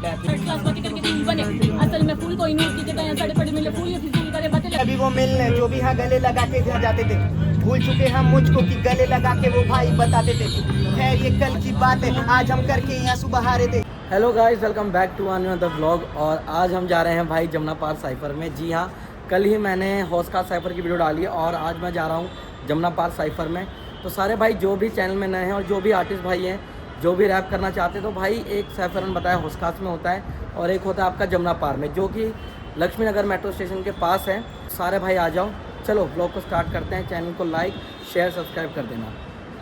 Third class बाकी करके फूल बने असल में फूल कोई नहीं की जगह साढ़े पड़े मिले फूल ये फिजूल करे बातें अभी वो मिलने जो भी हाँ गले लगा के जहाँ जाते थे भूल चुके हम मुझको कि गले लगा के वो भाई बताते थे खैर ये कल की बात है आज हम करके यहाँ सुबह हारे थे। Hello guys welcome back to another vlog. और आज हम जा रहे हैं भाई जमुना पार साइफर में। जी हाँ, कल ही मैंने हौसखास साइफर की वीडियो डाली है और आज मैं जा रहा हूँ जमुना पार साइफर में। तो सारे भाई जो भी चैनल में नए हैं और जो भी आर्टिस्ट भाई हैं जो भी रैप करना चाहते हैं तो भाई एक साइफर में बताया हौसखास में होता है और एक होता है आपका जमुना पार में जो कि लक्ष्मी नगर मेट्रो स्टेशन के पास है। सारे भाई आ जाओ, चलो व्लॉग को स्टार्ट करते हैं। चैनल को लाइक शेयर सब्सक्राइब कर देना।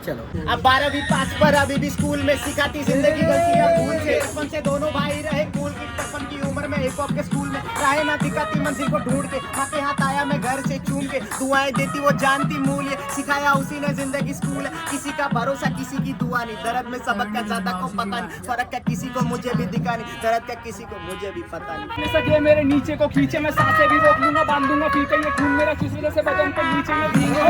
चलो अब 12वीं पास पर अभी भी स्कूल में सिखाती जिंदगी गलतियां भूल से बचपन से दोनों भाई रहे कूल की बचपन की उम्र में हिप हॉप के स्कूल में राहे ना दिखाती मंजिल को ढूंढ के हाथे हाथ आया मैं घर से चूम के दुआएं देती वो जानती मूल्य सिखाया उसी ने जिंदगी स्कूल है किसी का भरोसा किसी की दुआ नहीं दर्द में सबक का ज्यादा को पता नहीं फर्क का किसी को मुझे भी दिखा नहीं दर्द का किसी को मुझे भी पता नहीं सके मेरे नीचे को खींचे मैं सांसें भी रोक लूंगा बांधूंगा फीते ये खून मेरा किस वजह से बदन पर नीचे में भीगे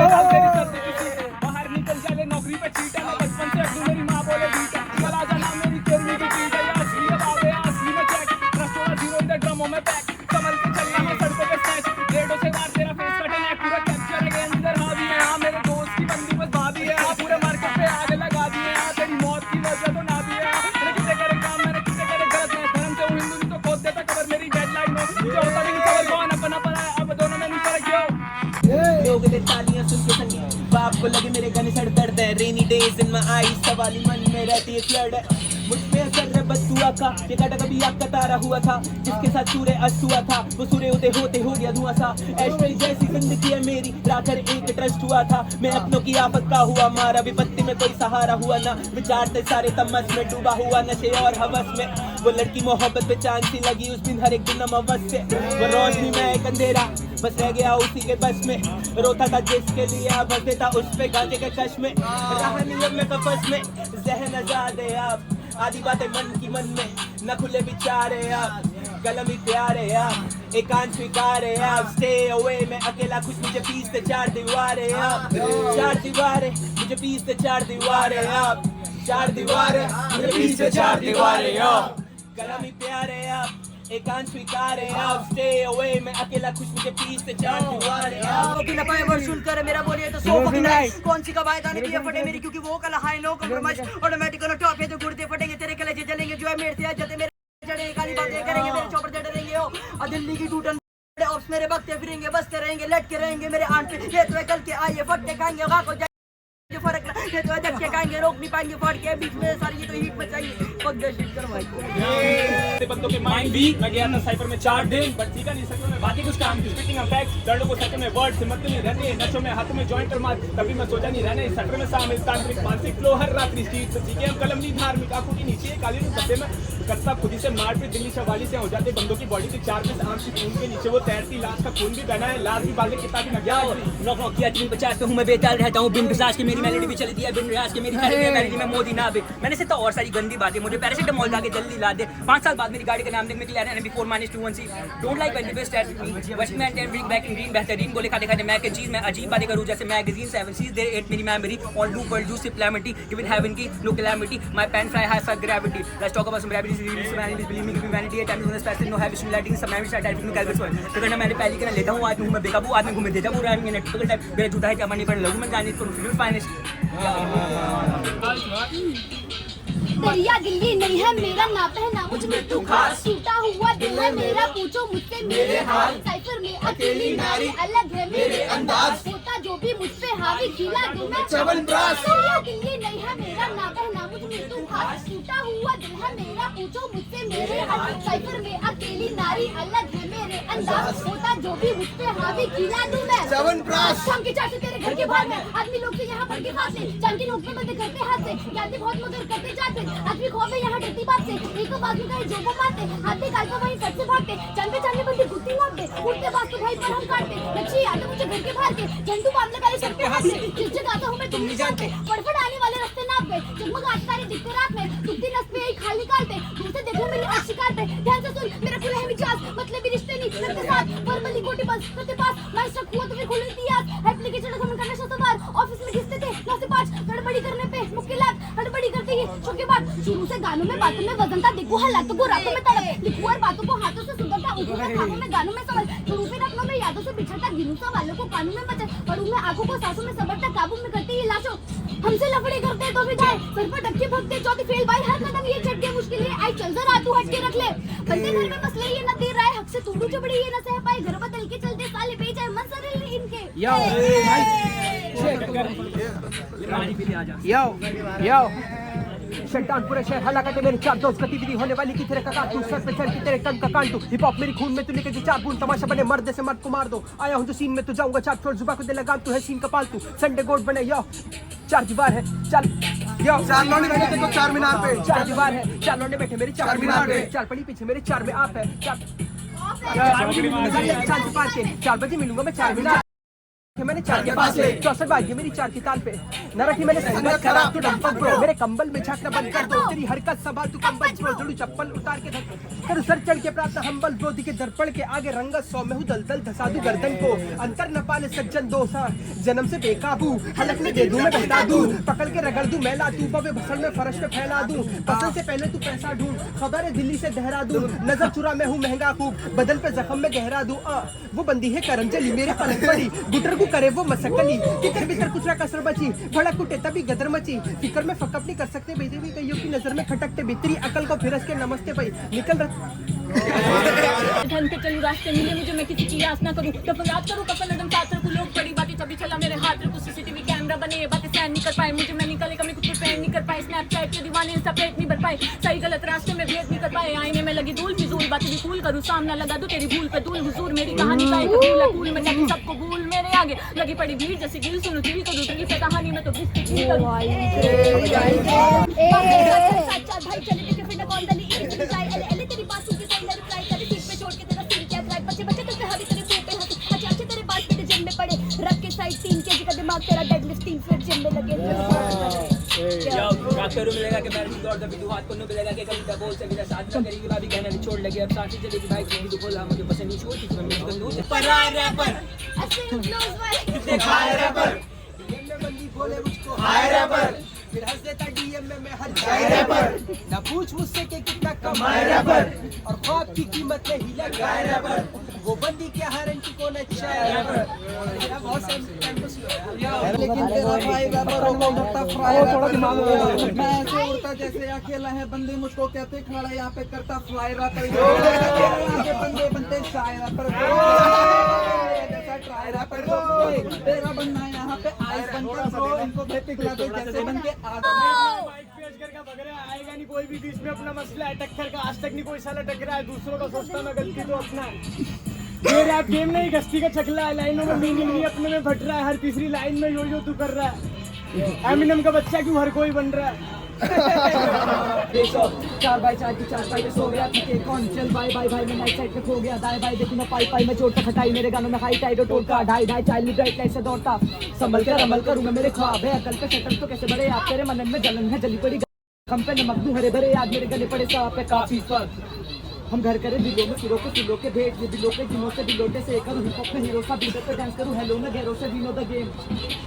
बाहर निकल जाले नौकरी पे चीटा मैं बचपन से अभी मेरी माँ बोले बीटा चला जाना मेरी तेरवी की चीज है असली बाबे असली में चेक ट्रस्ट वाला जीरो इधर ड्रमों में पैक संभल के चलना मैं सड़कों पे स्नैच रेडो से मार तेरा फेस कटन है पूरा कैप्चर है अंदर हावी है हाँ मेरे दोस्त की बंदी बस भाभी है हाँ पूरे मार्केट पे आग लगा दी है हाँ तेरी मौत की वजह तो ना भी है मैंने किसे करे काम मैंने किसे करे गलत मैं धर्म से हूँ हिंदू तो खोद देता खबर मेरी डेडलाइन हो मुझे होता नहीं खबर कौन अपना पड़ा है अब दोनों में नहीं फर्क क्यों लोग दे तालियां सुन के संगीत बाप को लगे मेरे गन सड़ दर्द है rainy days in my eyes सवाली मन में रहती है फ्लड है मुझ पे असर है बदुआ का ये काटा कभी आग का तारा हुआ था जिसके साथ सूर्य अस्त हुआ था वो सूर्य उदय होते हो गया धुआं सा ऐश्वर्य जैसी जिंदगी है मेरी राकर एक ट्रस्ट हुआ था मैं अपनों की आफत का हुआ मारा विपत्ति में कोई सहारा हुआ ना विचार थे सारे तमस में डूबा हुआ नशे और हवस में वो लड़की मोहब्बत पे चांद सी लगी उस दिन हर एक दिन नमवस से वो रोशनी में एक अंधेरा बस रह गया उसी के बस में रोता था जिसके लिए बसते था उस पे गांजे के कश में रहा नियम में कफस में जहन आजाद है आप आधी बातें मन की मन में न खुले विचारे आप कलम ही प्यारे आप एकांत स्वीकारे आप स्टे अवे मैं अकेला कुछ मुझे पीसते चार दीवारें आप चार दीवारें मुझे पीसते चार दीवारें आप चार दीवारें मुझे पीसते चार दीवारें आप कलम ही प्यारे आप एकांत स्वीकारे आप स्टे अवे मैं अकेला खुश मुझे पीस से चार दीवारें आप कि लपाए वर्षुल करे मेरा बोलिए तो सो फकिंग नाइस कौन सी कबायत आने की फटे मेरी क्योंकि वो कल हाई नो कॉम्प्रोमाइज ऑटोमेटिक और टॉप है जो गुर्दे फटेंगे तेरे कलेजे जलेंगे जो है मेरे से जते मेरे जड़े काली बातें करेंगे मेरे चौपर जड़े रहेंगे ओ और दिल्ली की टूटन ऑप्स मेरे बकते फिरेंगे बसते रहेंगे लटके रहेंगे मेरे आंट पे ये तो कल के आए फटके खाएंगे वहां को जो फर्क ये तो धक्के खाएंगे रोक नहीं पाएंगे फट के बीच में सारी ये तो हीट मचाएंगे पग दे शिट कर भाई बंदों के माइंड भी मैं गया था साइफर में 4 दिन बट सीखा नहीं सकता मैं बाकी कुछ काम की स्पीकिंग ऑफ फैक्ट्स लड़कों को सच में वर्ड से मत में रहते हैं नशों में हाथों में जॉइंट और मार तभी मैं सोचा नहीं रहने सटर में शामिल तांत्रिक मानसिक फ्लो हर रात्रि स्ट्रीट से सीखे हम कलम नहीं धार्मिक आंखों के नीचे काली डब्बे में करता खुद ही से मार पे दिल्ली सवाली से हो जाते बंदों की बॉडी के 4 में आम से खून के नीचे वो तैरती लाश का खून भी बहना है लाश भी बाल के किताब भी न गया नॉक नॉक किया 350 पे हूं मैं बेताल रहता हूं बिन पिशाच की मेरी मेलोडी भी चलती है बिन रियाज के मेरी मेलोडी में मोदी ना बे मैंने से तो और सारी गंदी बातें मुझे पैरासिटामोल जाके जल्दी ला दे 5 साल बाद मेरी गाड़ी का नाम देखने के लिए आने before -210 don't like when you start with me waste में and drink back in green बेहतरीन को लिखा दिखा दे मैं के चीज मैं अजीब बातें करूं जैसे मैगजीन 7 सीज देयर 8 मेरी memory on loop world use calamity given heaven की no calamity my pain fly has for gravity let's talk about some रेबिलिटी release man is believing in humanity time is special no have stimulating some man start typing calculus तो करना मैंने पहले के लेता हूं आज मैं बेकाबू आज मैं घूमे देता पूरा मैंने टिपिकल टाइप मेरे झूठा है क्या मनी पर लगू मैं जाने को फिल्म फाइनेंस दरिया दिल्ली नहीं है मेरा ना पहना मुझ में तू खास टूटा हुआ दिल है मेरा पूछो मुझसे मेरे हाल साइफर में अकेली नारी अलग है मेरे अंदाज होता जो भी मुझ पे हावी खिला दूं मैं चवनप्राश दरिया दिल्ली नहीं है मेरा ना पहना मुझ में तू खास टूटा हुआ दिल है मेरा पूछो मुझसे मेरे हाल साइफर में अकेली नारी अलग है मेरे अंदाज होता जो भी मुझ पे हावी खिला दूं मैं चवनप्राश शाम के 4 से तेरे घर के बाहर में आदमी लोग से यहाँ पर के पास से जान की नोक में बंदे करते हाथ से कहते बहुत मगर करते जाते आदमी खौफ है यहाँ डरती बात से एक बाजू का जो को मारते हाथी काल को वहीं सट से भागते चंद पे बंदी गुत्ती मारते उठते बात तो भाई पर हम काटते लक्ष्मी आते मुझे घर के बाहर के झंडू बांधने वाले सर पे हाथ से जिस जगह आता हूँ मैं तुम नहीं जानते फटफट आने वाले रास्ते नाप पे जगमग आटकारे दिखते रात में दुखती नस पे खाल निकालते दूर से देखो मेरी आँख शिकार पे ध्यान से सुन मेरा खुला है मिजाज मतलब भी रिश्ते नहीं लगते साथ फॉर्मली गोटी बस करते पास मैं शक हुआ तो फिर खुले इतिहास एप्लीकेशन का मन करना सवार शुरू से गानों में बातों में वजन था, देखो हालातों को रातों में तड़प, लिखूं और बातों को हाथों से सुंदरता, उठूं मैं खामों में गानों में समझ, शुरू से रत्नों में यादों से बिछड़ता, गिनूं सवालों को कानों में मचल, पढ़ूं मैं आंखों को सांसों में सबरता, काबू में करती ये लाशों, हमसे लफड़े करते तो भी जाए, सर पर धक्के भगते चौथी फेल भाई, हर कदम ये झटके मुश्किल है, आई चल जरा तू हट के रख ले, बंदे घर में मसले ये न दे रहा है, हक से तोड़ू चबड़ी ये न सह पाए, घर बदल के चलते साले बेचाए मंसर इनके। यो शैतानपुरे शहर हलाकते मेरे चार दोस्त गतिविधि होने वाली की तेरे का तू सर पे चढ़ के तेरे कम का कांटू हिप हॉप मेरी खून में तू लेके जो चार बूंद तमाशा बने मर्द से मर्द को मार दो आया हूं जो सीन में तू जाऊंगा चार फ्लोर जुबा को दे लगा तू है सीन का पालतू संडे गोड बने यो चार दीवार है चल यो चार लौंडे बैठे देखो चार मीनार पे, चार दीवार है चार लौंडे बैठे मेरे चार मीनार पे, चार पड़ी पीछे मेरे चार में आप है चार बजे मिलूंगा मैं चार मीनार मैंने चार के पास 64 बाजी मेरी चार की ताल पे न रखी मैंने संगत खराब तू डंपक ब्रो मेरे कंबल में झांकना बंद कर दो तेरी हरकत संभाल तू कंबल ब्रो जड़ू चप्पल उतार के कर सर चढ़ के प्राप्त हम्बल ब्रो दिखे दर्पण के आगे रंगत सौ में हूँ दलदल धसा दूं गर्दन को अंतर न पाले सज्जन दोसा जन्म से बेकाबू हलक में दे दूं मैं बता दूं पकड़ के रगड़ दूं मैं ला दूं पवे भसड़ में फर्श पे फैला दूं पसंद से पहले तू पैसा ढूंढ खबर है दिल्ली से देहरादून नजर चुरा मैं हूँ महंगा खूब बदन पे जख्म में गहरा दूं वो बंदी है करम चली मेरे पलक पड़ी गुटर को करे वो मसकली कितर भीतर कुछ ना कसर बची भड़क कुटे तभी गदर मची फिकर में फकअप नहीं कर सकते बेटे भी कईयों की नजर में खटकते बेतरी अकल को फिरस के नमस्ते भाई निकल धन के चलू रास्ते मिले मुझे मैं किसी की आस ना करूं कफन रात करूं कफन एकदम साथ रखूं लोग बड़ी बातें तभी चला मेरे हाथ रखूं सीसीटीवी कैमरा बने ये बातें सहन नहीं कर पाए मुझे मैं निकले कभी कुछ प्रेम नहीं कर पाए स्नैपचैट के दीवाने इंस्टा पेट नहीं भर पाए सही गलत रास्ते में भेद नहीं कर पाए आईने में लगी धूल फिजूल बातें भी फूल करूं सामना लगा दूं तेरी भूल पे धूल हुजूर मेरी कहानी का एक भूल है भूल में जाके सबको भूल मेरे आगे लगी पड़ी भीड़ जैसे गिल सुनो दिल करूं दिल से कहानी में तो बिस्ती करूं सच्चा भाई चले के फिर कौन दली इतनी जाए एले एले तेरी बात सुन के सही लग ट्राई कर सीट पे छोड़ के तेरा सीन क्या ट्राई बच्चे बच्चे तुझे हरी तेरे मुंह पे हंसी अच्छे अच्छे तेरे बात पे जिम में पड़े रख के साइड 3 केजी का दिमाग तेरा डेडलिफ्ट 3 फिर जिम में लगे डॉक्टरों मिलेगा कि पैर दौड़ दबी हाथ को मिलेगा कि कभी डबोल से मेरा साथ ना करेगी भाभी कहना भी छोड़ लगे अब साथ ही चलेगी भाई की तो बोला मुझे पसंद नहीं छोड़ की मैं मिस कर दूं पर आए रैपर ऐसे क्लोज वाले दिखाए रैपर बंदी बोले मुझको हाय रैपर फिर हंस देता डीएम में मैं हर जाए रैपर ना पूछ मुझसे कि कितना कमाए रैपर और ख्वाब की कीमत नहीं लगाए रैपर वो बंदी क्या हर की को नचाए रैपर बहुत लेकिन तेरा भाई रैपर होगा उड़ता फ्राई थोड़ा दिमाग मैं ऐसे उड़ता जैसे अकेला है बंदे मुझको कहते खड़ा यहाँ पे करता फ्लाई रैपर आगे बंदे बनते शाय रैपर जैसा ट्राई रैपर तेरा बनना यहाँ पे आइस बनकर ब्रो इनको भेट खिला दो जैसे बन के बाइक पे अजगर का बगरा आएगा नहीं कोई भी बीच में अपना मसला है टक्कर का आज तक नहीं कोई साला टकरा है दूसरों का सोचता मैं गलती तो अपना है ये रैप गेम नहीं गस्ती का चकला है लाइनों में मीनिंग नहीं अपने में फट रहा है हर तीसरी लाइन में यो तू कर रहा है एमिनम का बच्चा क्यों हर कोई बन रहा है 4 बाई 4 की 4 पाई पे सो गया ठीक है कौन चल बाय बाय भाई मैं नाइट साइड पे खो गया दाएं बाएं देखूं मैं पाई पाई में चोट खटाई मेरे गानों में हाई टाइड टोल का ढाई ढाई चाइल्ड ब्राइट लाइट से दौड़ता संभल कर अमल करूंगा मेरे ख्वाब है अकल पे शटर तो कैसे बड़े आप तेरे मन में जलन है जली पड़ी हम पे नमक दूं हरे भरे याद मेरे गले पड़े साफ पे काफी फर्क हम घर करे दिलों में सिरों को सिलों के भेंट ये दिलों के दिनों से दिलोटे से करूं हिप हॉप में हीरो सा बीट पे डांस करूं हेलो ना गैरों से विनो द गेम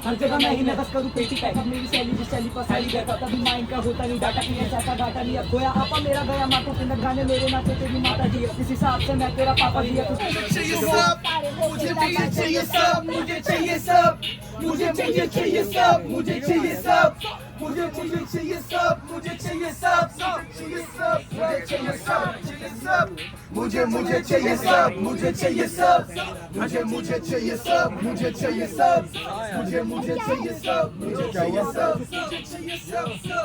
हर जगह मैं ही नकस करूं पेटी पैक अब मेरी शैली जिस शैली पर सारी रहता कभी माइंड का होता नहीं डाटा नहीं चाहता डाटा नहीं अब खोया आपा मेरा गया माँ को किंडर गाने मेरे नाचे तेरी माता जी इस हिसाब से मैं तेरा पापा जी मुझे चाहिए सब मुझे चाहिए सब मुझे चाहिए सब मुझे चाहिए सब मुझे चाहिए सब मुझे चाहिए सब मुझे चाहिए सब मुझे चाहिए सब मुझे चाहिए सब मुझे चाहिए सब मुझे चाहिए सब मुझे चाहिए सब मुझे चाहिए सब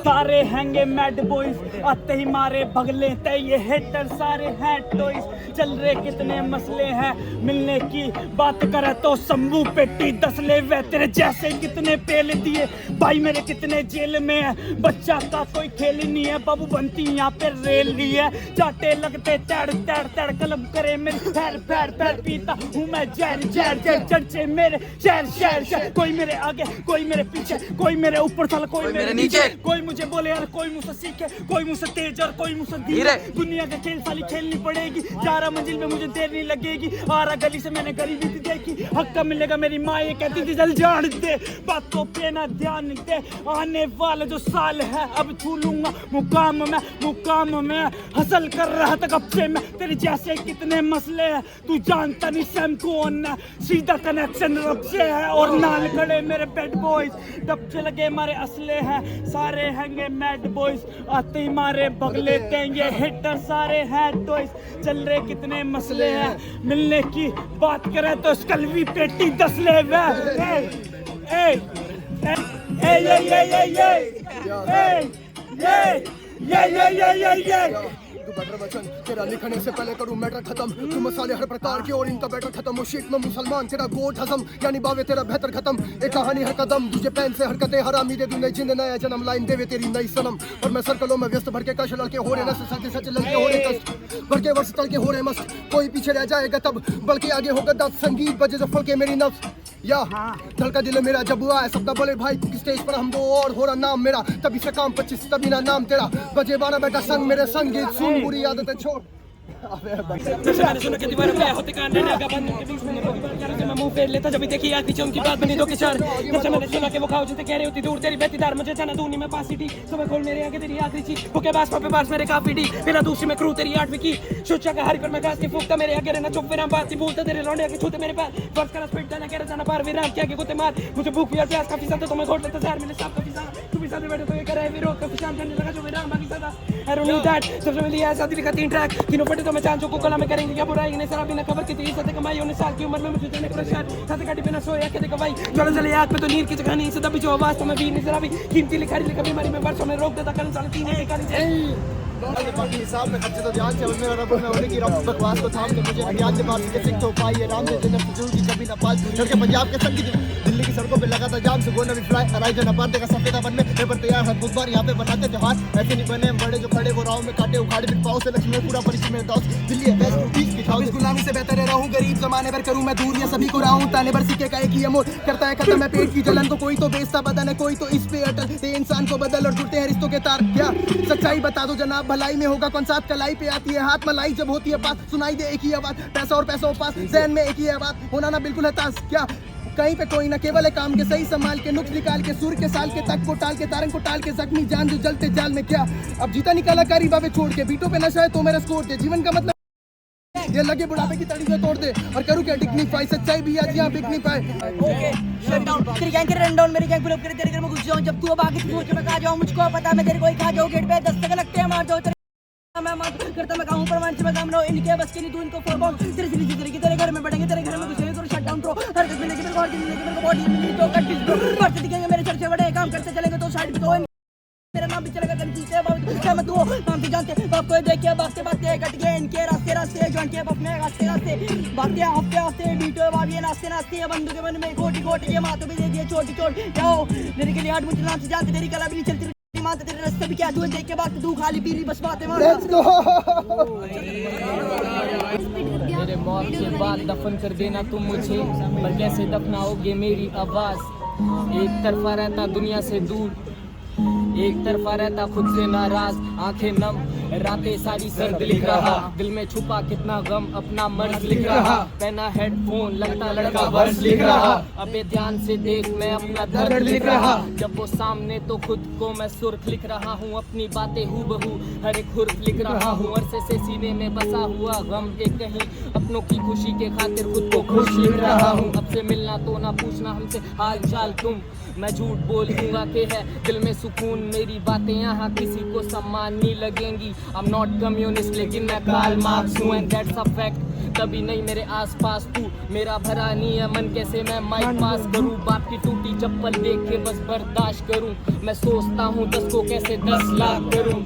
सारे हैंगे मैड बॉयज आते ही मारे भगले तय ये हेटर सारे हैं टॉयज चल रहे कितने मसले हैं मिलने की बात करे तो शंभू पेटी 10 ले वे तेरे जैसे कितने पेल दिए भाई मेरे कितने जेल में है बच्चा का कोई खेल ही नहीं है बाबू बनती यहाँ पे खेल ली है, चाटे लगते तड़ तड़ तड़ कलम करे मेरी पैर पैर पैर पीता हूँ मैं जहर जहर जहर चर्चे मेरे शहर शहर शहर, कोई मेरे आगे कोई मेरे पीछे, कोई मेरे ऊपर साला कोई मेरे नीचे, कोई मुझे बोले यार कोई मुझसे सीखे, कोई मुझसे तेज और कोई मुझसे धीरे, दुनिया का खेल साली खेलनी पड़ेगी, 11 मंजिल में मुझे देर नहीं लगेगी, 12 गली से मैंने गरीबी थी देखी, हक का मिलेगा मेरी माँ ये कहती थी जल जान दे, बातों पे ना ध्यान दे, आने वाला जो साल है अब छू लूंगा मुकाम में हसल कर रहा था कब से मैं, तेरे जैसे कितने मसले हैं तू जानता नहीं सैम कौन है, सीधा कनेक्शन रब से है और नाल खड़े मेरे बैड बॉयज, डब से लगे मारे असले हैं सारे हैंगे मैड बॉयज, आते ही मारे बग लेते हैं ये हिटर सारे हैं टॉयज, चल रहे कितने मसले हैं, मिलने की बात करें तो स्कलवी पेटी 10 ले तू बेटर बचन तेरा लिखने से पहले करूं मैटर खत्म, तू मसाले हर प्रकार के और इनका बैटर खत्म, वो शीट में मुसलमान तेरा गोट हजम, यानी बावे तेरा बेहतर खत्म, एक कहानी हर कदम तुझे पैन से हरकतें हरामी दे दूं नई जिंद नया जन्म, लाइन देवे तेरी नई सनम, और मैं सर्कलों में व्यस्त भर के कश लड़के हो रहे नस सच सच लड़के हो रहे कष्ट, भर के वर्ष तल के हो रहे मस्त, कोई पीछे रह जाएगा तब बल्कि आगे होगा दस, संगीत बजे जो फल के मेरी नफ्स या धड़का दिल मेरा जब हुआ है सबका बोले भाई स्टेज पर हम दो और हो रहा नाम मेरा, तभी से काम 25 तभी ना नाम तेरा, बजे 12 बेटा संग मेरे संगीत सुन बुरी आदतें छोड़। जैसे मैंने सुना कि दीवार पे होते कान रहने का बंद के बीच में कोई बात करे मैं मुंह फेर लेता जब भी देखी याद पीछे उनकी बात बनी दो किशोर, जैसे मैंने सुना कि वो खाओ जिसे कह रही होती दूर तेरी बेतीदार मुझे जाना दूनी में पास थी, सुबह खोल मेरे आगे तेरी आखिरी चीज भूखे बास पापे बास मेरे काफी डी, बिना दूसरी में क्रू तेरी 8वीं की सोचा का हरी पर मैं घास की फूकता मेरे आगे रहना चुप फिर हम बात नहीं भूलता तेरे लौंडे के छूते मेरे पैर फर्स्ट क्लास स्पीड जाना कह रहा जाना पार विराम क्या कुत्ते मार, मुझे भूख प्यास प्यास काफी ज्यादा तो मैं घोट लेता जहर मेरे साथ काफी ज्यादा, तू भी साथ बैठे तो ये कर रहा है विरोध काफी शाम करने लगा जो विराम बाकी ज्यादा I don't need that, सबसे पहले ऐसा दिल का 3 ट्रैक तीनों पढ़े तो मैं चांचों को कला में करेंगे क्या बुराई नहीं सरा बिना खबर की तेरी सत्य कमाई होने साल की उम्र में मुझे देने परेशान साथ काटी बिना सोया के कमाई चलो चले आग पे तो नीर की जगह नहीं सदा भी जो आवाज तो मैं भी नहीं जरा भी कीमती लिखाई लिखा बीमारी में वर्षों में रोक देता करन साल 3 निकाली बाकी हिसाब में खर्चे तो ध्यान से में रब में होने की रब बकवास को थाम के मुझे अज्ञात दिमाग से सिख तो पाई राम ने जन्नत फजूल की कभी ना पाल लड़के पंजाब के संग दिल्ली की सड़कों पे लगा था जाम से गोना भी फ्लाई अराई जो नपार देगा सफेदा बनने पेपर तैयार हर बुधवार यहाँ पे बनाते त्योहार ऐसे नहीं बने बड़े जो खड़े वो राव में काटे उखाड़े फिर पाओ से लक्ष्मी पूरा परिचय में दोस्त दिल्ली है बेस्ट की खाओ इस गुलामी से बेहतर रहूं गरीब जमाने पर करूं मैं दूर या सभी को राहूं ताने भर सिक्के का एक ही अमोल करता है खत्म है पेट की जलन को कोई तो बेचता बदन है कोई तो इस पे अटल ये इंसान को बदल और टूटते हैं रिश्तों के तार क्या सच्चाई बता दो जनाब भलाई में होगा कौन साथ कलाई पे आती है हाथ मलाई जब होती है पास सुनाई दे एक ही आवाज पैसा और पैसा पास जहन में एक ही आवाज होना ना बिल्कुल है तास क्या कहीं पे कोई ना केवल है काम के सही संभाल के नुक्स निकाल के सुर के साल के तक को टाल के तारंग को टाल के जख्मी जान जो जलते जाल में क्या अब जीता निकाला कारी बाबे छोड़ के बीटों पे नशा है तो मेरा स्कोर दे जीवन का मतलब ये लगे बुढ़ापे की तड़ी से तोड़ दे और करूँ क्या डिग्निफाई सच्चाई भी आज यहाँ बिक नहीं पाए ओके शट डाउन तेरी गैंग के रन डाउन मेरी गैंग पुल अप करे तेरे घर में घुस जाऊं जब तू अब आगे छोड़ के मैं कहा जाऊं मुझको पता मैं तेरे को ही खा जाऊं गेट पे 10 तक लगते हैं मार दो मैं मार करता मैं कहूं पर से मैं काम रहा हूं इनके बस के नहीं तू इनको फोड़ तेरे सीधी तेरे की तेरे घर में बढ़ेंगे तेरे घर में घुसेंगे तो शट डाउन प्रो हर किसी मिलेगी मेरे को हर किसी मिलेगी मेरे को बॉडी मिलेगी तो कट दिस प्रो बढ़ते दिखेंगे मेरे चर्चे बड़े काम करते चलेंगे तो साइड पे तो मेरा नाम भी चलेगा कल जीते बाबू क्या मत वो नाम भी जानते बाप को देख के बातें बातें कट गए इनके रास्ते रास्ते जॉइंट के बाप में रास्ते रास्ते बातें हफ्ते हफ्ते बीटो बाबी नास्ते नास्ते बंदूक के मन में गोटी गोटी के माथों भी दे दिए छोटी छोटी जाओ मेरे के लिए हाथ मुझे नाम से जानते तेरी कला भी नहीं चलती मानते तेरे रास्ते भी क्या देख के बात तू खाली पीली बस बातें मार लेट्स गो मेरे मौत के बाद दफन कर देना तुम मुझे पर कैसे दफनाओगे मेरी आवाज एक तरफा रहता दुनिया से दूर एक तरफा रहता खुद से नाराज आंखें नम रातें सारी सर्द लिख रहा दिल में छुपा कितना गम अपना मर्ज लिख रहा पहना हेडफोन लगता लड़का वर्ष लिख रहा अबे ध्यान से देख मैं अपना दर्द लिख रहा जब वो सामने तो खुद को मैं सुर्ख लिख रहा हूँ अपनी बातें हूबहू हर एक हुर्फ लिख रहा हूँ अरसे से सीने में बसा हुआ गम एक कहीं अपनों की खुशी के खातिर खुद को खुश लिख रहा हूँ अब से मिलना तो ना पूछना हमसे हाल चाल तुम मैं झूठ बोल दूंगा कि है दिल में सुकून मेरी बातें यहाँ किसी को सम्मान नहीं लगेंगी I'm not communist लेकिन मैं कार्ल मार्क्स हूँ and that's a fact कभी नहीं मेरे आसपास तू मेरा भरा नहीं है मन कैसे मैं माइक पास करूँ बाप की टूटी चप्पल देख के बस बर्दाश्त करूँ मैं सोचता हूँ 10 को कैसे 10 लाख करूँ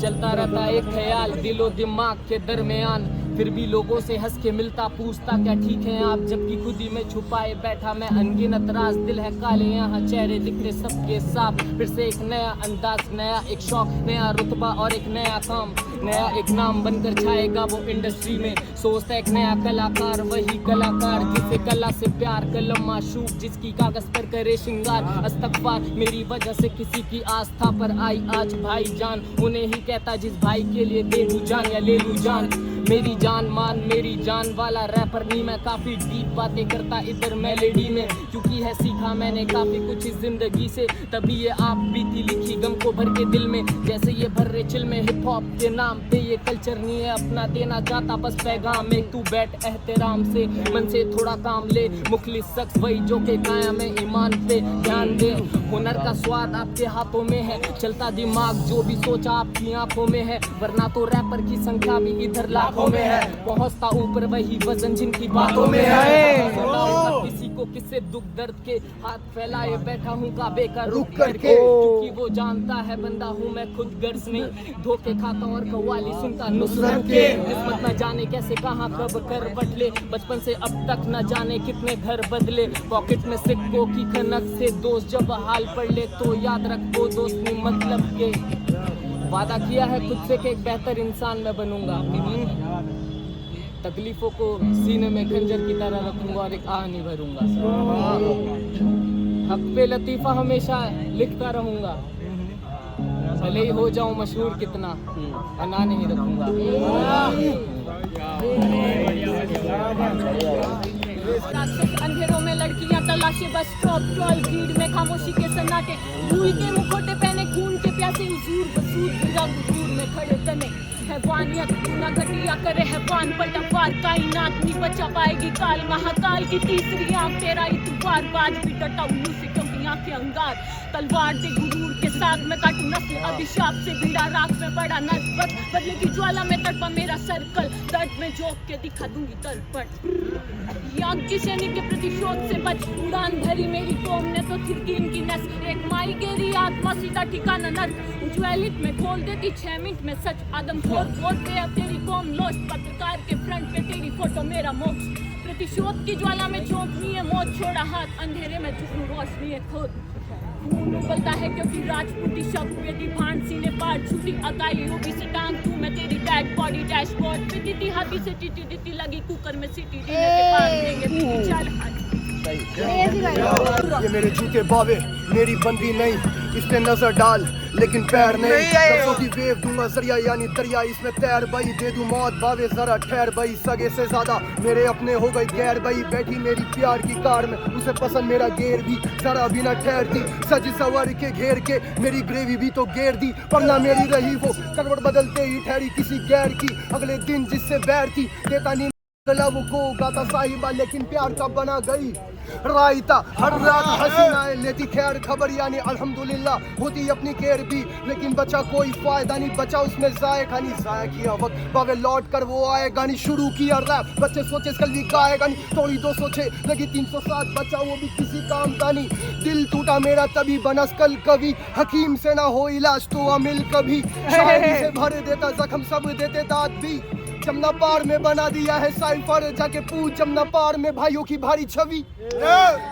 चलता रहता एक ख्याल दिलो दिमाग के दरमियान फिर भी लोगों से हंस के मिलता, पूछता क्या ठीक है आप, जबकि खुद ही में छुपाए बैठा मैं अनगिनत राज। दिल है काले यहाँ चेहरे दिखते सबके साफ, फिर से एक नया अंदाज, नया एक शौक, नया रुतबा और एक नया काम, नया एक नाम बनकर छाएगा वो इंडस्ट्री में। सोचता एक नया कलाकार, वही कलाकार जिसे कला से प्यार, कलम माशूक जिसकी कागज पर करे श्रृंगार। अस्तगफार मेरी वजह से किसी की आस्था पर आई आज भाईजान, उन्हें ही कहता जिस भाई के लिए दे दूं जान या ले लूं जान। मेरी जान मान मेरी जान वाला रैपर नहीं मैं, काफी डीप बातें करता इधर मेलेडी में, क्योंकि है सीखा मैंने काफी कुछ इस जिंदगी से, तभी ये आप बीती लिखी गम को भर के दिल में। जैसे ये भर रहे चिल में हिप हॉप के नाम पे, ये कल्चर नहीं है अपना देना चाहता बस पैगाम एक, तू बैठ एहतराम से मन से थोड़ा काम ले। मुखलिस शख्स वही जो के कायम है ईमान पे ध्यान दे, हुनर का स्वाद आपके हाथों में है, चलता दिमाग जो भी सोचा आपकी आंखों में है, वरना तो रैपर की संख्या भी इधर लाखों में है। पहुंचता ऊपर वही वजन जिनकी बातों में है, किसी को किससे दुख दर्द के हाथ फैलाए बैठा हूँ काबे का रुख करके, क्योंकि वो जानता है बंदा हूँ मैं खुद गर्ज नहीं, धोखे खाता और कव्वाली सुनता नुसरत के। किस्मत न जाने कैसे कहाँ कब कर बदले, बचपन से अब तक न जाने कितने घर बदले, पॉकेट में सिक्कों की खनक से दोस्त जब हाल पड़ ले तो याद रख वो दोस्त नहीं मतलब के। वादा किया है खुद से कि एक बेहतर इंसान मैं बनूंगा, तकलीफों को सीने में खंजर की तरह रखूंगा और एक आह नहीं भरूंगा। हक पे लतीफ़ा हमेशा लिखता रहूंगा, भले ही हो जाऊं मशहूर कितना अना नहीं रखूंगा। अंधेरों में लड़कियां तलाशे बस स्टॉप टॉय, भीड़ में खामोशी के सन्नाटे, भूल के मुखौटे पहने खून के प्यासे हुजूर बसूर बिरा गुरूर में खड़े तने। हैवानियत ना घटिया करे हैवान पलटवार, कायनात नहीं बचा पाएगी काल, महाकाल की तीसरी आंख तेरा इतबार, बाज भी डटा उल्लू से क्योंकि आंखें अंगार, तलवार दे गुरूर के साथ में काटू नस्ल अभिशाप से भिड़ा राख में बड़ा नस्बत, बदले की ज्वाला में तड़पा मेरा सर्कल, दर्द में झोंक के दिखा दूंगी तलपट। याद की सैनिक के प्रतिशोध से बच उड़ान भरी मेरी कौम ने तो थिरकी इनकी नस, एक माई गेरी आत्मा सीधा ठिकाना नर्क, उज्ज्वलित में खोल देती 6 मिनट में सच, आदम खोल दे अब तेरी कौम लोस्ट, पत्रकार के फ्रंट पे तेरी फोटो मेरा मोक्ष, प्रतिशोध की ज्वाला में झोंकनी है मौत, छोड़ा हाथ अंधेरे में जुगनू रोशनी है खुद। खून उबलता है क्योंकि राजपूती शब्द यदि फांसी ने पार छूटी, अकाई रूबी से टांग तू मैं तेरी डेड बॉडी डैशबोर्ड पे दीदी हाथी से टीटी दीदी लगी कुकर में सीटी देने के बाद देंगे चल हाथ। ये मेरे जूते बावे मेरी बंदी नहीं, इस पे नजर डाल लेकिन पैर नहीं, लफ्ज़ों की वेव दूंगा जरिया यानी दरिया, इसमें तैर बई दे दूं मौत बावे जरा ठहर बई, सगे से ज्यादा मेरे अपने हो गए गैर बई, बैठी मेरी प्यार की कार में उसे पसंद मेरा गेर भी जरा भी ना ठहरती, सज सवर के घेर के मेरी ग्रेवी भी तो घेर दी, पर ना मेरी रही वो करवट बदलते ही ठहरी किसी गैर की, अगले दिन जिससे बैर थी देता नहीं वो को गाता साहिबा, लेकिन प्यार का बना गई रायता, हर रात हसीनाएं लेती खैर खबर यानी अल्हम्दुलिल्लाह होती अपनी केयर भी, लेकिन बचा कोई फायदा नहीं, बचा उसमें जायका नहीं, जाया किया वक्त बावे लौट कर वो आएगा नहीं, शुरू किया रैप बच्चे सोचे कल भी गाएगा नहीं, थोड़ी 206 लगी 307 बचा वो भी किसी काम का नहीं, दिल टूटा मेरा तभी बनस कल कभी, हकीम से ना हो इलाज तो अमिल कभी, शायरी से भर देता जख्म सब देते दाद भी, जमुना पार में बना दिया है साइफर, जाके पूछ जमुना पार में भाइयों की भारी छवि,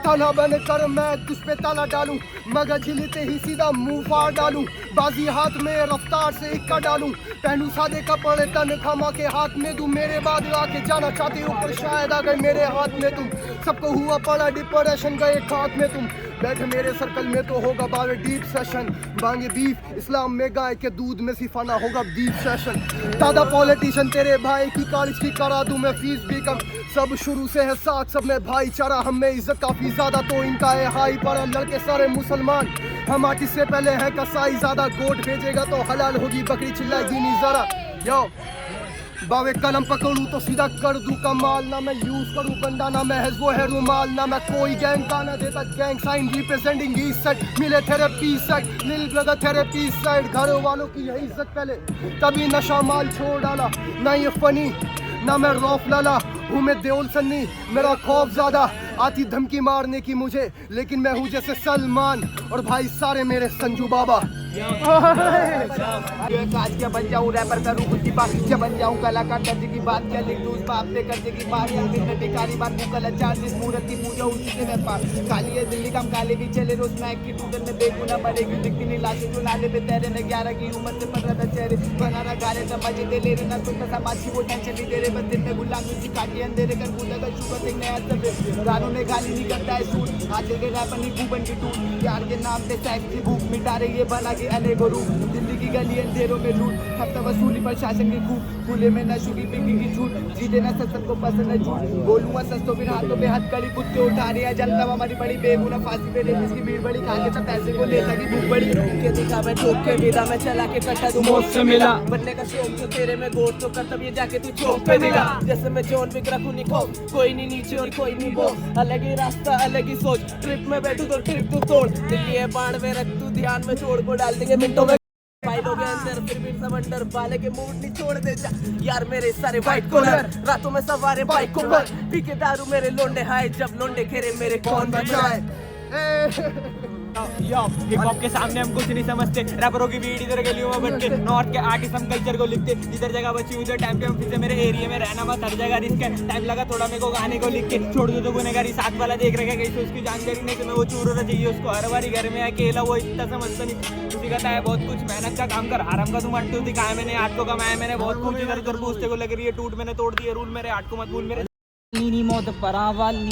ताला बन कर मैं तुझ पे ताला डालूं, मगर झिलते ही सीधा मुंह फाड़ डालूं, बाजी हाथ में रफ्तार से इक्का डालूं, पहनूं सादे कपड़े तन खामा के हाथ में दूं, मेरे बाद आके जाना चाहते हो पर शायद आ गए मेरे हाथ में तुम, सबको हुआ पड़ा डिप्रेशन गए खाक में तुम, बैठे मेरे सर्कल में तो होगा बावे डीप सेशन, मांगे बीफ इस्लाम में गाय के दूध में सिफाना होगा डीप सेशन, दादा पॉलिटिशियन तेरे भाई की कॉलेज की करा दूं मैं फीस भी कम, सब शुरू से है साथ सब में भाईचारा, हम में इज्जत काफी ज्यादा तो इनका है हाई, पर लड़के सारे मुसलमान हम आर्टिस्ट से पहले है कसाई, ज्यादा गोट भेजेगा तो हलाल होगी बकरी चिल्लाएगी नहीं जरा, यो बावे कलम पकड़ूं तो सीधा कर दूं कमाल, ना मैं यूज करूं बंदा ना महज वो है रुमाल, ना मैं कोई गैंग का ना देता gang sign, representing east side मिले therapy side, lil brother therapy side, घर वालों की यही इज्जत पहले तभी नशा माल छोड़ डाला, ना ये फनी ना मैं रौफ लाला हूँ मैं देओल सन्नी, मेरा खौफ ज्यादा आती धमकी मारने की मुझे, लेकिन मैं हूँ जैसे सलमान और भाई सारे मेरे संजू बाबा। काज क्या बन जाऊं रैपर करूं खुद की बात क्या बन जाऊं कलाकार दर्जे की बात क्या लिख दूं उस बाप से कर्जे की बात या दिन में बेकारी बात मुकल अचार जिस मूरत की पूजा उसी से व्यापार काली है दिल्ली का काले भी चले रोज मैक की टूटन में बेगुना मरेगी दिखती नहीं लाशें जो नाले पे तैरे न 11 की उम्र से 15 तक चेहरे बनाना गाले सब मजे दे ले रहे ना तुम समाज की वो टेंशन नहीं दे रहे बस दिन में गुलामी सी काटी अंधेरे कर कूदा का शुगर एक नया सब गानों में गाली नहीं करता है सूट आजकल के रैपर नहीं भूबन की टूट प्यार के नाम पे सेक्स की भूख मिटा रही है बना के अनेकों रूप दिल्ली की गली अंधेरों में लूट हफ्ता वसूली प्रशासन की खूब खुले में नशों की बिक्री की छूट जीते ना सच सबको पसंद है झूठ बोलूंगा सस्तों फिर हाथों पे हथकड़ी कुत्ते उठा रही है जनता हमारी बड़ी बेगुना फांसी पे ले जिसकी भीड़ बड़ी खा के सब पैसे को लेता की भूख बड़ी के दिखा मैं ठोक के विदा में चला के कट्टा तू मौत से मिला बनने का शौक तो तेरे में गोद तो कर तब ये जाके तू चौक पे मिला जैसे मैं जॉन विक रखूं निको कोई नहीं नीचे और कोई नहीं वो अलग ही रास्ता अलग ही सोच ट्रिप में बैठू तो ट्रिप तू तोड़ दिल्ली है बाण में रख तू ध्यान में छोड़ को डाल देंगे मिनटों में भाई लोग अंदर फिर भी समंदर बाले के मूड नहीं छोड़ दे जा यार मेरे सारे वाइट कॉलर रातों में सवारे बाइक को पर पी के दारू मेरे लोंडे हाय जब लोंडे घेरे मेरे कौन बचाए यो हिप हॉप के सामने हम कुछ नहीं समझते रैपरों की भीड़ इधर गलियों में बैठ के नॉर्थ के आर्टिस्ट हम कल्चर को लिखते जिधर जगह बची उधर टाइम पे हम फिर से मेरे एरिया में रहना मत हर जगह रिस्क है टाइम लगा थोड़ा मेरे को गाने को लिख के छोड़ दो तो गुनेगारी साथ वाला देख रखा कैसे उसकी जानकारी नहीं तो मैं वो चूर होना चाहिए उसको हर बारी घर में अकेला वो इतना समझता नहीं उसी कहता है बहुत कुछ मेहनत का काम कर आराम का तुम अट्टू दिखाया मैंने आठ को कमाया मैंने बहुत कुछ इधर उधर पूछते को लग रही है टूट मैंने तोड़ दिए रूल मेरे आठ को मत भूल मेरे ਨੀ ਮੌਤ ਪਰਾਂ ਵਾਲੀ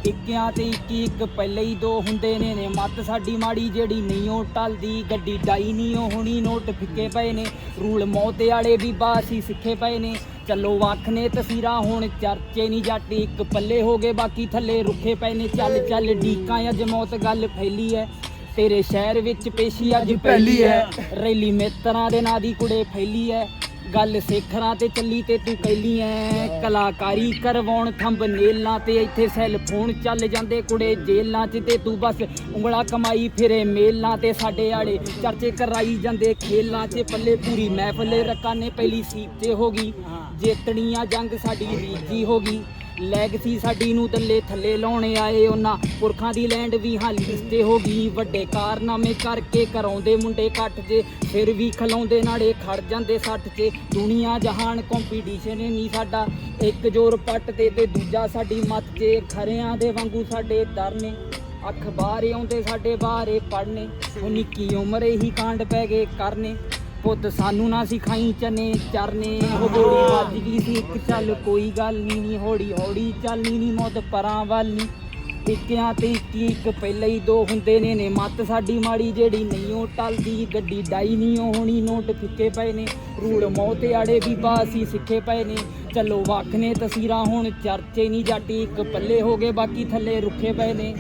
ਇੱਕਿਆਂ ਤੇ ਇੱਕ ਪਹਿਲੇ ਹੀ ਦੋ ਹੁੰਦੇ ਨੇ ਮੱਤ ਸਾਡੀ ਮਾੜੀ ਜਿਹੜੀ ਨਹੀਂ ਉਹ ਟਲਦੀ ਗੱਡੀ ਡਾਈ ਨਹੀਂ ਉਹ ਹੁਣੀ ਨੋਟ ਫਿੱਕੇ ਪਏ ਨੇ ਰੂਲ ਮੌਤ ਵਾਲੇ ਵੀ ਬਾਸੀ ਸਿੱਖੇ ਪਏ ਨੇ ਚੱਲੋ ਵੱਖ ਨੇ ਤਸਵੀਰਾਂ ਹੁਣ ਚਰਚੇ ਨਹੀਂ ਜੱਟ ਇੱਕ ਪੱਲੇ ਹੋ ਗਏ ਬਾਕੀ ਥੱਲੇ ਰੁੱਖੇ ਪਏ ਨੇ ਚੱਲ ਚੱਲ ਡੀਕਾਂ ਅੱਜ ਮੌਤ ਗੱਲ ਫੈਲੀ ਹੈ ਤੇਰੇ ਸ਼ਹਿਰ ਵਿੱਚ ਪੇਸ਼ੀ ਅੱਜ ਪਹਿਲੀ ਹੈ ਰੈਲੀ ਮਿੱਤਰਾਂ ਦੇ ਨਾਂ ਦੀ ਕੁੜੇ ਫੈਲੀ ਹੈ ਗੱਲ ਸਿੱਖਰਾਂ ਤੇ ਚੱਲੀ ਤੇ ਤੂੰ ਕਹਿਲੀ ਐ ਕਲਾਕਾਰੀ ਕਰਵਾਉਣ ਥੰਬਨੇਲਾਂ ਤੇ ਇੱਥੇ ਸੈੱਲ ਫੋਨ ਚੱਲ ਜਾਂਦੇ ਕੁੜੇ ਜੇਲਾਂ 'ਚ ਤੇ ਤੂੰ ਬਸ ਉਂਗਲਾ ਕਮਾਈ ਫਿਰੇ ਮੇਲਾਂ ਤੇ ਸਾਡੇ ਆਲੇ ਚਰਚੇ ਕਰਾਈ ਜਾਂਦੇ ਖੇਲਾਂ 'ਚ ਪੱਲੇ ਪੂਰੀ ਮਹਿਫਲ ਰਕਾਨੇ ਪਹਿਲੀ ਸੀਪ 'ਚ ਹੋ ਗਈ ਜੇਤਣੀਆਂ ਜੰਗ ਸਾਡੀ ਰੀਜੀ ਹੋ ਗਈ ਲੈਗਸੀ ਸਾਡੀ ਨੂੰ ਦੱਲੇ ਥੱਲੇ ਲਾਉਣੇ ਆਏ ਉਹਨਾਂ ਪੁਰਖਾਂ ਦੀ ਲੈਂਡ ਵੀ ਹਾਲੀ ਤੇ ਹੋ ਗਈ ਵੱਡੇ ਕਾਰਨਾਮੇ ਕਰਕੇ ਕਰਾਉਂਦੇ ਮੁੰਡੇ ਕੱਟ 'ਚ ਫਿਰ ਵੀ ਖਲਾਉਂਦੇ ਨਾਲੇ ਖੜ ਜਾਂਦੇ ਸੱਟ 'ਚ ਦੁਨੀਆ ਜਹਾਨ ਕੰਪੀਟੀਸ਼ਨ ਨਹੀਂ ਸਾਡਾ ਇੱਕ ਜੋਰ ਪੱਟ ਤੇ ਦੂਜਾ ਸਾਡੀ ਮੱਤ 'ਚ ਖਰਿਆਂ ਦੇ ਵਾਂਗੂ ਸਾਡੇ ਦਰ ਨੇ ਅਖਬਾਰ ਆਉਂਦੇ ਸਾਡੇ ਬਾਰੇ ਪੜ੍ਹਨੇ ਉਹ ਨਿੱਕੀ ਉਮਰੇ ਹੀ ਕਾਂਡ ਪੈ ਗਏ ਕਰਨੇ ਪੁੱਤ ਸਾਨੂੰ ਨਾ ਸਿਖਾਈ ਚਨੇ ਚਰਨੇ ਉਹ ਗੋਲੀ ਵੱਜ ਗਈ ਸੀ ਇੱਕ ਚੱਲ ਕੋਈ ਗੱਲ ਨਹੀਂ ਹੌਲੀ ਹੌਲੀ ਚੱਲਣੀ ਨਹੀਂ ਮੌਤ ਪਰਾਂ ਵੱਲ ਨਹੀਂ ਇੱਕਿਆਂ ਤੇ ਇੱਕ ਪਹਿਲਾਂ ਹੀ ਦੋ ਹੁੰਦੇ ਨੇ ਮੱਤ ਸਾਡੀ ਮਾੜੀ ਜਿਹੜੀ ਨਹੀਂ ਉਹ ਟਲਦੀ ਗੱਡੀ ਡਾਈ ਨਹੀਂ ਉਹ ਹੋਣੀ ਨੋਟ ਫਿੱਕੇ ਪਏ ਨੇ ਰੂੜ ਮੌਤ ਆੜੇ ਵੀ ਬਾਸੀ ਸਿੱਖੇ ਪਏ ਨੇ ਚੱਲੋ ਵੱਖ ਨੇ ਤਸਵੀਰਾਂ ਹੁਣ ਚਰਚੇ ਨਹੀਂ ਜੱਟ ਇੱਕ ਪੱਲੇ ਹੋ ਗਏ ਬਾਕੀ ਥੱਲੇ ਰੁੱਖੇ ਪਏ ਨੇ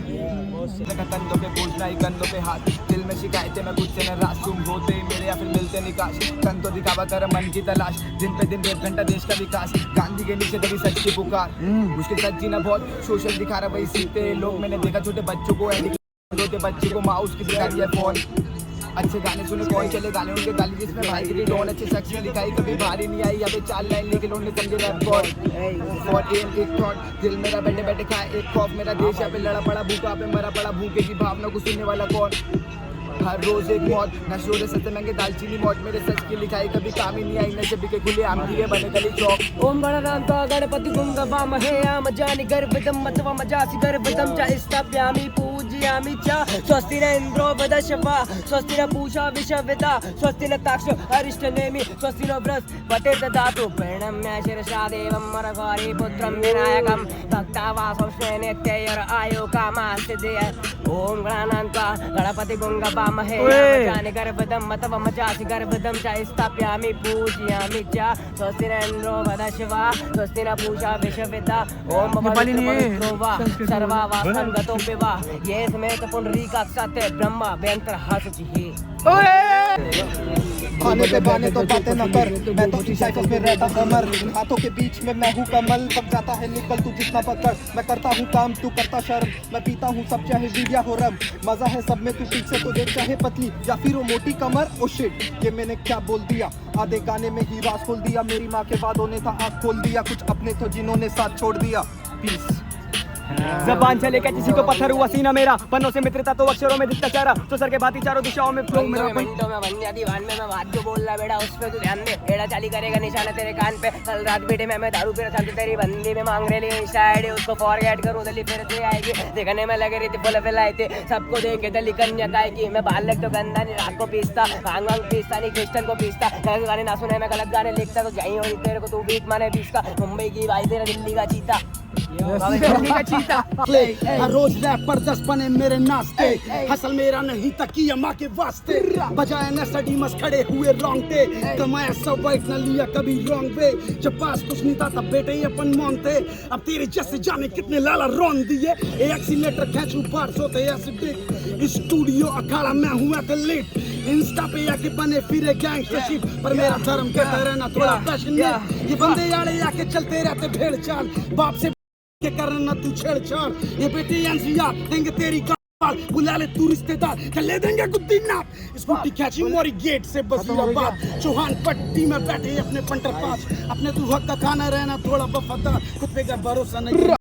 कंधों पे पूछना ही कंधों पे हाथ दिल में शिकायतें मैं खुद से नाराज तुम होते मेरे या फिर मिलते निकाश कंधों दिखावा कर मन की तलाश दिन पे दिन 1.5 घंटा देश का विकास गांधी के नीचे तभी सच की पुकार मुश्किल सच जीना बहुत सोशल दिखा रहा वही सीखते लोग मैंने देखा छोटे बच्चों को छोटे बच्चे को माउस की दिखा रही है फोन अच्छे गाने सुने कौन चले गाने उनके गाली जिसमें भाई गिरी डोन अच्छे शख्स ने दिखाई कभी भारी नहीं आई अभी 4 लाइन लेके लोग ने समझे रैप गॉड फॉर एम एक थॉट दिल मेरा बैठे बैठे खाए एक खौफ मेरा देश यहाँ पे लड़ा पड़ा भूखा पे मरा पड़ा भूखे की भावना को सुनने वाला कौन हर रोज एक मौत नशे सस्ते महंगे दालचीनी मौत मेरे सच की लिखाई कभी काम ही नहीं आई नशे बिके खुले आम दिए बने गली चौक ओम गणनाथ गणपति गुंगवा महे आम जानि गर्भदम मत्वा मजासि गर्भदम च स्थाप्यामि पूजयामि च स्वस्ति न इंद्रो वदशवा स्वस्ति न पूषा विश्ववेदा स्वस्ति न ताक्ष अरिष्टनेमि स्वस्ति न बृहस्पते ददातु प्रणम्य शिरसा देवं मरघोरी पुत्रं विनायकं भक्तावासं स्वेनेत्यैर आयु कामास्ति ओम गणनाथ गणपति गुंगवा महे जानि गर्भदम मतव मजासि गर्भदम च स्थाप्यामि पूजयामि च स्वस्ति न इंद्रो वदशवा स्वस्ति न पूषा विश्ववेदा ओम पवित्रो वा सर्वावासं गतोऽपि वा ये समेत पुंडरीकाक्षाते ब्रह्मा व्यंतर हसुचि खाने पे बाने तो बातें न कर मैं तो साइकिल पे रहता अमर हाथों के बीच में मैं हूँ कमल पक जाता है निकल तू जितना पकड़ मैं करता हूँ काम तू करता शर्म मैं पीता हूँ सब चाहे वीडिया हो रम मजा है सब में तू ठीक से तो देख चाहे पतली या फिर वो मोटी कमर ओ शिट ये मैंने क्या बोल दिया आधे गाने में ही राज खोल दिया मेरी माँ के वादों ने था आँख खोल दिया कुछ अपने तो जिन्होंने साथ छोड़ दिया पीस जबान चले क्या किसी को पत्थर हुआ सीना मेरा, पन्नों से मित्रता तो अक्षरों में दिखता चेहरा, तो सर के भांति चारों दिशाओं में फ्लो मेरा। मिनटों में बन जाती वान में मैं बात जो बोल रहा बेटा उस पे तू ध्यान दे, एड़ा चाली करेगा निशाना तेरे कान पे। कल रात बेटे मैं दारू पी रहा था तेरी बंदी में मांग रही इंस्टा आईडी, उसको फॉरगेट करूँ दली फिर से आएगी, देखने में लगे रही थी बोले फैलाए थे सबको देखे दली कन्या काय की। मैं बालक तो गंदा नहीं रात को पीसता, भांग भांग पीसता नहीं क्रिस्टन को पीसता, गलत गाने ना सुने मैं गलत गाने लिखता, तो जाई हो तेरे को तू बीट माने बीस का, मुंबई की भाई तेरा दिल्ली का चीता। हर रोज रैप पर 10 बने मेरे नाश्ते, हसल मेरा नहीं तकिया माँ के वास्ते, बजाया न सडी मस खड़े हुए रोंगटे, कमाया सब वाइट न लिया कभी रॉन्ग वे, जब पास कुछ नहीं था तब बेटे अपन मौन थे, अब तेरे जैसे जाने कितने लाला रोन दिए, एक्सीलेटर खींचू पार सोते ऐसे डिक, स्टूडियो अखाड़ा मैं हुआ था लेट, इंस्टा पे आके बने फिरे गैंगस्टरशिप, पर मेरा धर्म कहता रहना थोड़ा पैशनेट, ये बंदे आड़े आके चलते रहते भेड़ चाल, बाप से के करना तू छेड़छाड़, ये बेटे एनसीआर देंगे तेरी गाल, बुला ले तू रिश्तेदार ले देंगे गुद्दी नाप, स्कूटी खींची मोरी गेट से बसीराबाद, चौहान पट्टी में बैठे अपने पंटर पास, अपने तू वक्त का खाना रहना थोड़ा वफादार, खुद पे का भरोसा नहीं।